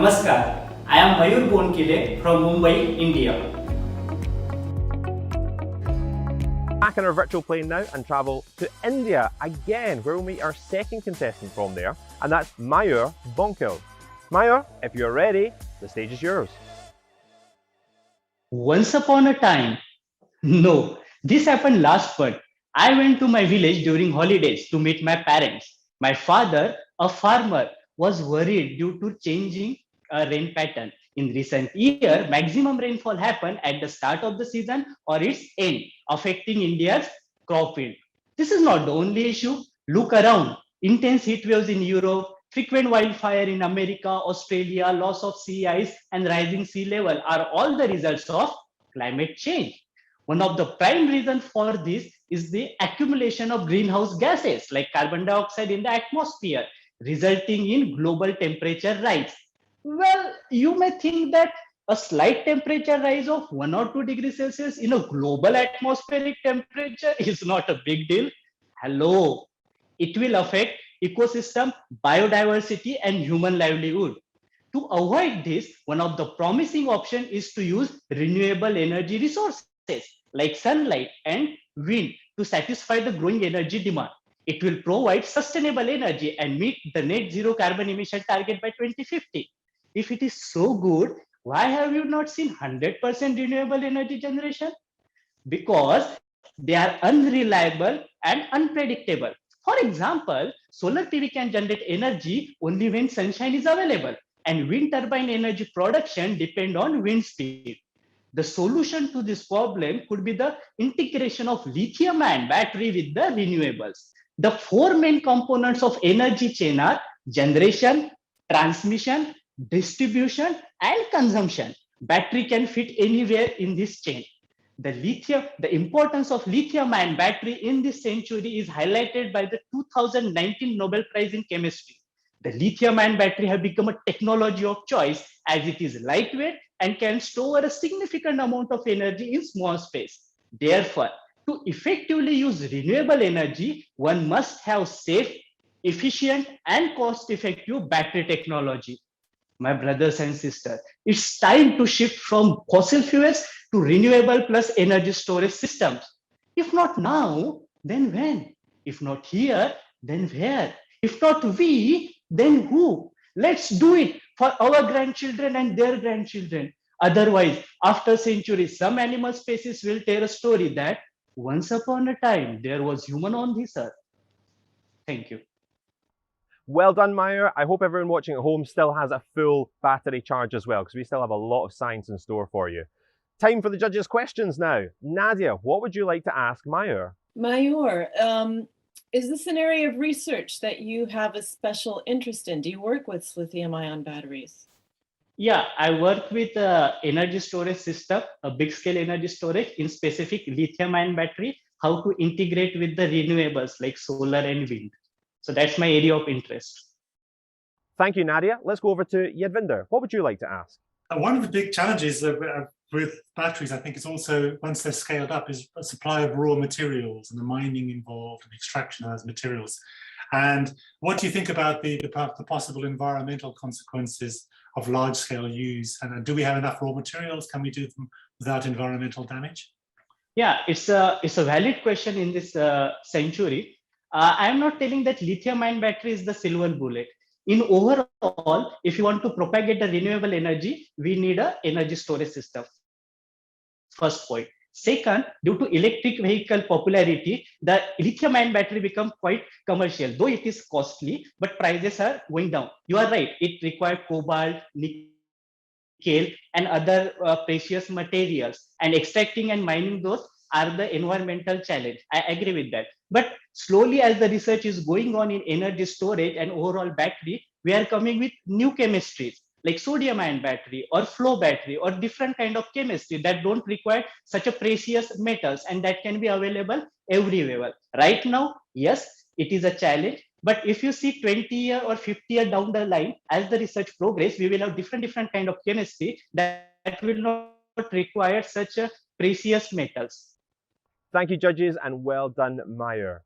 Namaskar, I am Mayur Bonkile from Mumbai, India. Back on our virtual plane now and travel to India again, where we'll meet our second contestant from there, and that's Mayur Bonkil. Mayur, if you're ready, the stage is yours. Once upon a time, no, this happened last month. I went to my village during holidays to meet my parents. My father, a farmer, was worried due to changing rain pattern. In recent year, maximum rainfall happened at the start of the season or its end, affecting India's crop yield. This is not the only issue. Look around. Intense heat waves in Europe, frequent wildfire in America, Australia, loss of sea ice, and rising sea level are all the results of climate change. One of the prime reasons for this is the accumulation of greenhouse gases like carbon dioxide in the atmosphere, resulting in global temperature rise. Well, you may think that a slight temperature rise of 1 or 2 degrees Celsius in a global atmospheric temperature is not a big deal. Hello, it will affect ecosystem, biodiversity, and human livelihood. To avoid this, one of the promising options is to use renewable energy resources like sunlight and wind to satisfy the growing energy demand. It will provide sustainable energy and meet the net zero carbon emission target by 2050. If it is so good, why have you not seen 100% renewable energy generation? Because they are unreliable and unpredictable. For example, solar PV can generate energy only when sunshine is available, and wind turbine energy production depend on wind speed. The solution to this problem could be the integration of lithium-ion battery with the renewables. The four main components of energy chain are generation, transmission, distribution, and consumption. Battery can fit anywhere in this chain. The importance of lithium-ion battery in this century is highlighted by the 2019 Nobel Prize in Chemistry. The lithium-ion battery have become a technology of choice as it is lightweight and can store a significant amount of energy in small space. Therefore, to effectively use renewable energy, one must have safe, efficient, and cost-effective battery technology. My brothers and sisters, it's time to shift from fossil fuels to renewable plus energy storage systems. If not now, then when? If not here, then where? If not we, then who? Let's do it for our grandchildren and their grandchildren. Otherwise, after centuries, some animal species will tell a story that once upon a time there was human on this earth. Thank you. Well done, Mayur. I hope everyone watching at home still has a full battery charge as well, because we still have a lot of science in store for you. Time for the judges' questions now. Nadia, what would you like to ask Mayur? Mayur, is this an area of research that you have a special interest in? Do you work with lithium-ion batteries? Yeah, I work with energy storage system, a big scale energy storage in specific lithium-ion battery, how to integrate with the renewables like solar and wind. So that's my area of interest. Thank you, Nadia. Let's go over to Yadvinder. What would you like to ask? One of the big challenges with batteries, I think, is also, once they're scaled up, is a supply of raw materials and the mining involved and extraction of those materials. And what do you think about the possible environmental consequences of large-scale use? And do we have enough raw materials? Can we do them without environmental damage? Yeah, it's a valid question in this century. I'm not telling that lithium-ion battery is the silver bullet. In overall, if you want to propagate the renewable energy, we need an energy storage system. First point. Second, due to electric vehicle popularity, the lithium-ion battery become quite commercial. Though it is costly, but prices are going down. You are right. It requires cobalt, nickel, and other precious materials. And extracting and mining those are the environmental challenge. I agree with that. But slowly, as the research is going on in energy storage and overall battery, we are coming with new chemistries like sodium ion battery or flow battery or different kind of chemistry that don't require such a precious metals and that can be available everywhere. Right now, yes, it is a challenge. But if you see 20 year or 50 year down the line, as the research progress, we will have different kind of chemistry that will not require such a precious metals. Thank you, judges, and well done, Mayur.